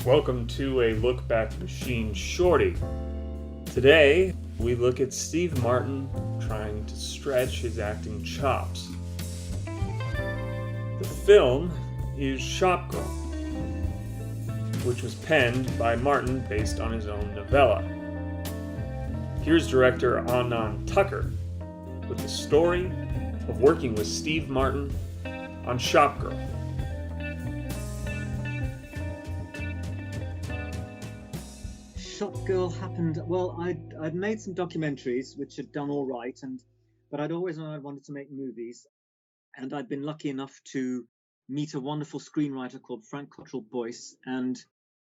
Welcome to a Look Back Machine Shorty. Today, we look at Steve Martin trying to stretch his acting chops. The film is Shopgirl, which was penned by Martin based on his own novella. Here's director Anand Tucker with the story of working with Steve Martin on Shopgirl. Shopgirl happened. Well, I'd made some documentaries which had done all right, but I'd always known I wanted to make movies, and I'd been lucky enough to meet a wonderful screenwriter called Frank Cottrell Boyce, and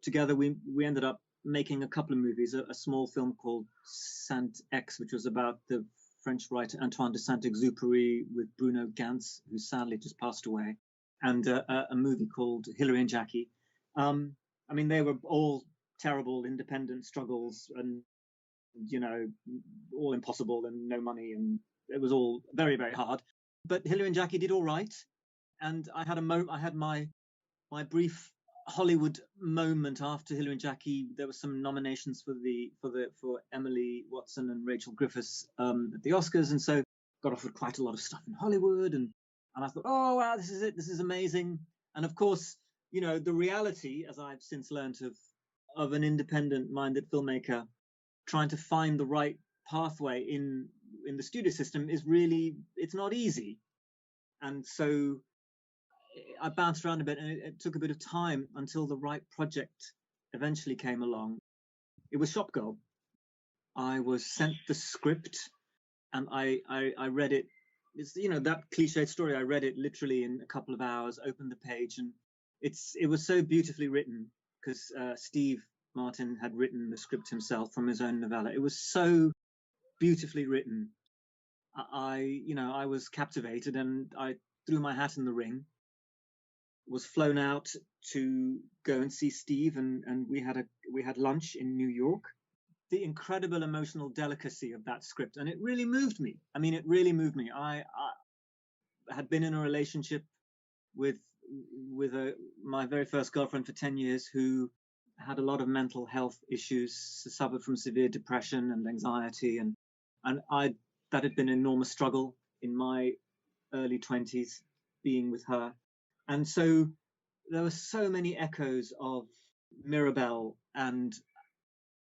together we ended up making a couple of movies. A small film called Saint X, which was about the French writer Antoine de Saint-Exupéry with Bruno Ganz, who sadly just passed away, and a movie called Hilary and Jackie. They were all terrible independent struggles and, all impossible and no money, and it was all very, very hard. But Hilary and Jackie did all right, and I had my brief Hollywood moment after Hilary and Jackie. There were some nominations for Emily Watson and Rachel Griffiths at the Oscars, and so got offered quite a lot of stuff in Hollywood, and I thought, oh wow, this is it, this is amazing. And of course, the reality, as I've since learned, of an independent-minded filmmaker trying to find the right pathway in the studio system is really, it's not easy. And so I bounced around a bit, and it took a bit of time until the right project eventually came along. It was Shopgirl. I was sent the script, and I read it. It's that cliched story. I read it literally in a couple of hours, opened the page, and it was so beautifully written, because Steve Martin had written the script himself from his own novella. It was so beautifully written. I was captivated, and I threw my hat in the ring. Was flown out to go and see Steve, and we had lunch in New York. The incredible emotional delicacy of that script, and it really moved me. It really moved me. I had been in a relationship with my very first girlfriend for 10 years who had a lot of mental health issues, suffered from severe depression and anxiety, and that had been an enormous struggle in my early 20s being with her. And so there were so many echoes of Mirabelle and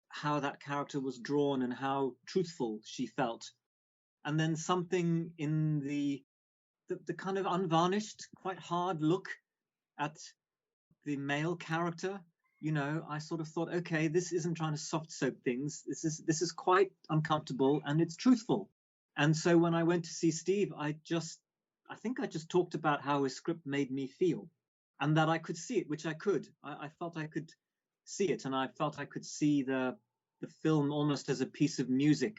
how that character was drawn and how truthful she felt. And then something in the kind of unvarnished, quite hard look at the male character. I sort of thought, okay, this isn't trying to soft soap things. This is quite uncomfortable, and it's truthful. And so when I went to see Steve, I think I just talked about how his script made me feel, and that I could see it, which I could. I felt I could see it, and I felt I could see the film almost as a piece of music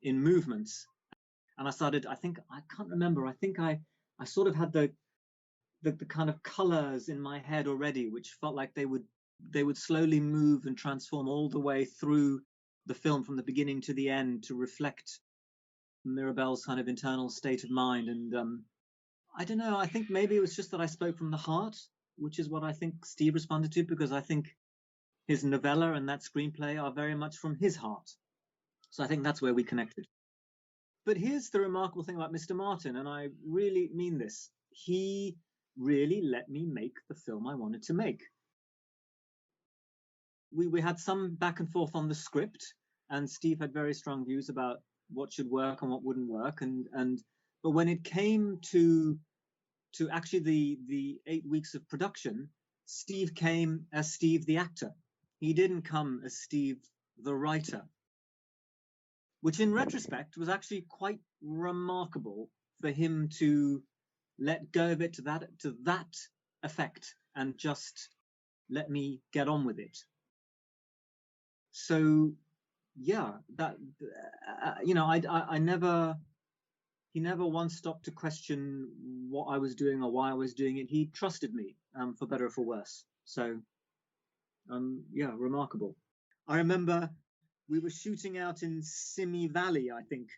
in movements. And I can't remember. I think I sort of had the kind of colors in my head already, which felt like they would slowly move and transform all the way through the film from the beginning to the end to reflect Mirabelle's kind of internal state of mind. And I don't know, I think maybe it was just that I spoke from the heart, which is what I think Steve responded to, because I think his novella and that screenplay are very much from his heart. So I think that's where we connected. But here's the remarkable thing about Mr. Martin, and I really mean this. He really let me make the film I wanted to make. We had some back and forth on the script, and Steve had very strong views about what should work and what wouldn't work. But when it came to actually the 8 weeks of production, Steve came as Steve the actor. He didn't come as Steve the writer, which in retrospect was actually quite remarkable for him to let go of it to that effect and just let me get on with it. So yeah, that he never once stopped to question what I was doing or why I was doing it. He trusted me, for better or for worse. So remarkable. I remember we were shooting out in Simi Valley, I think,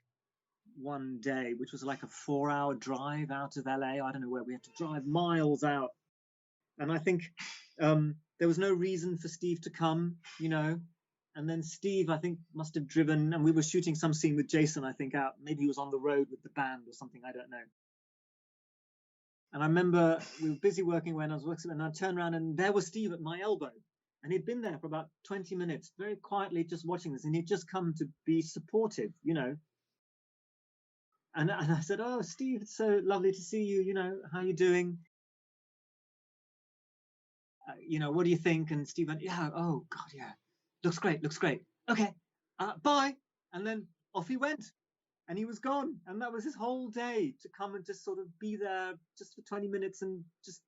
one day, which was like a 4-hour drive out of LA. I don't know where, we had to drive miles out. And I think there was no reason for Steve to come, And then Steve, I think, must have driven, and we were shooting some scene with Jason, I think, out. Maybe he was on the road with the band or something, I don't know. And I remember we were busy working when I was working, and I turned around and there was Steve at my elbow. And he'd been there for about 20 minutes, very quietly just watching this. And he'd just come to be supportive, And I said, "Oh, Steve, it's so lovely to see you. How you doing? What do you think?" And Steve went, "Yeah, oh, God, yeah. Looks great. Okay, bye." And then off he went. And he was gone. And that was his whole day, to come and just sort of be there just for 20 minutes and just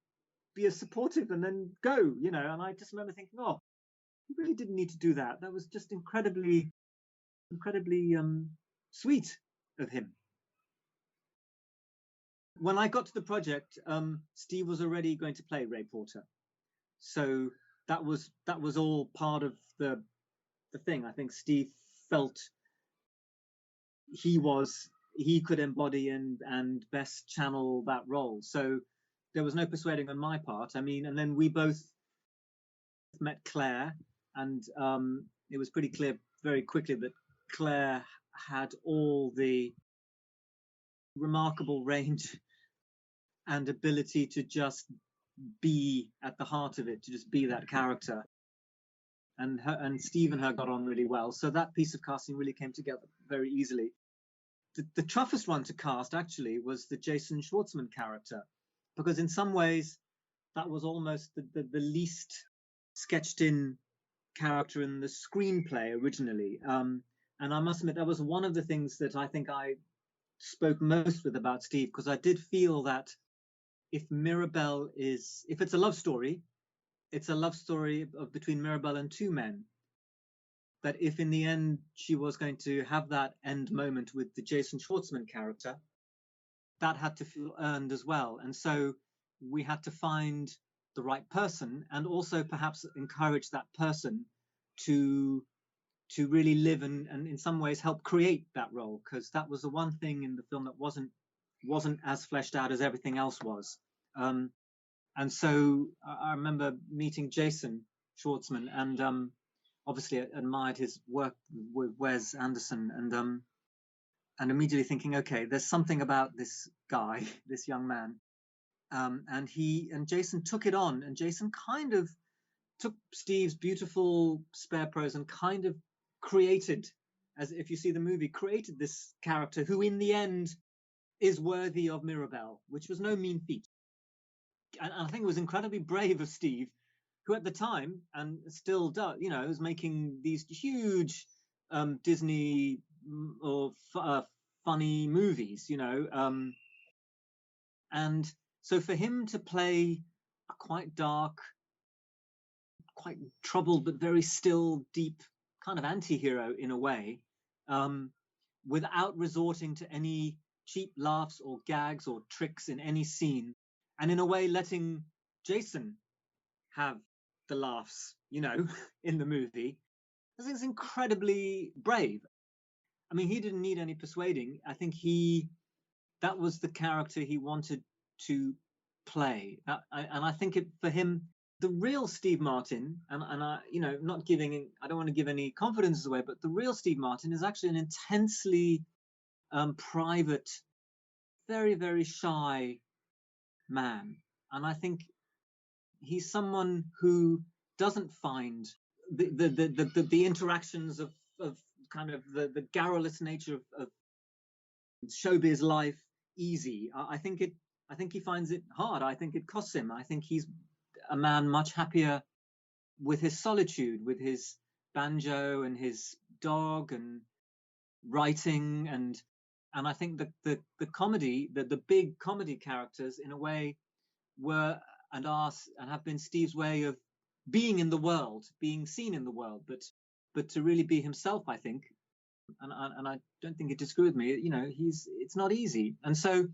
be as supportive and then go, And I just remember thinking, oh, he really didn't need to do that. That was just incredibly sweet of him. When I got to the project, Steve was already going to play Ray Porter. So that was all part of the thing. I think Steve felt he could embody and best channel that role. So there was no persuading on my part. And then we both met Claire, and it was pretty clear very quickly that Claire had all the remarkable range and ability to just be at the heart of it, to just be that character. And Steve and her got on really well. So that piece of casting really came together very easily. The toughest one to cast, actually, was the Jason Schwartzman character, because in some ways that was almost the least sketched in character in the screenplay originally. And I must admit, that was one of the things that I think I spoke most with about Steve, because I did feel that if it's a love story, it's a love story between Mirabelle and two men. That if in the end she was going to have that end moment with the Jason Schwartzman character, that had to feel earned as well. And so we had to find the right person, and also perhaps encourage that person to really live and in some ways help create that role, because that was the one thing in the film that wasn't as fleshed out as everything else was. And so I remember meeting Jason Schwartzman, and obviously admired his work with Wes Anderson, and immediately thinking, okay, there's something about this guy, this young man. And Jason took it on, and Jason kind of took Steve's beautiful spare prose and kind of created, as if you see the movie, created this character who in the end is worthy of Mirabelle, which was no mean feat. And I think it was incredibly brave of Steve, who at the time, and still does, is making these huge Disney or funny movies, and so for him to play a quite dark, quite troubled, but very still deep kind of anti-hero in a way, without resorting to any cheap laughs or gags or tricks in any scene, and in a way letting Jason have the laughs, in the movie, I think it's incredibly brave. He didn't need any persuading. I think that was the character he wanted to play. And I think for him, the real Steve Martin, and I, I don't want to give any confidences away, but the real Steve Martin is actually an intensely private, very, very shy man. And I think he's someone who doesn't find the interactions of kind of the garrulous nature of showbiz life easy. I think he finds it hard. I think it costs him. I think he's a man much happier with his solitude, with his banjo and his dog and writing, and I think the comedy, the big comedy characters in a way were and are and have been Steve's way of being in the world, being seen in the world, but to really be himself, I think. And I don't think he'd disagree with me. It's not easy, and so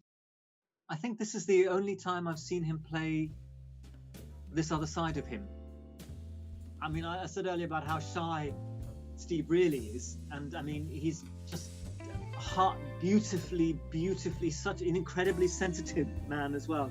I think this is the only time I've seen him play this other side of him. I said earlier about how shy Steve really is, and he's just beautifully such an incredibly sensitive man as well.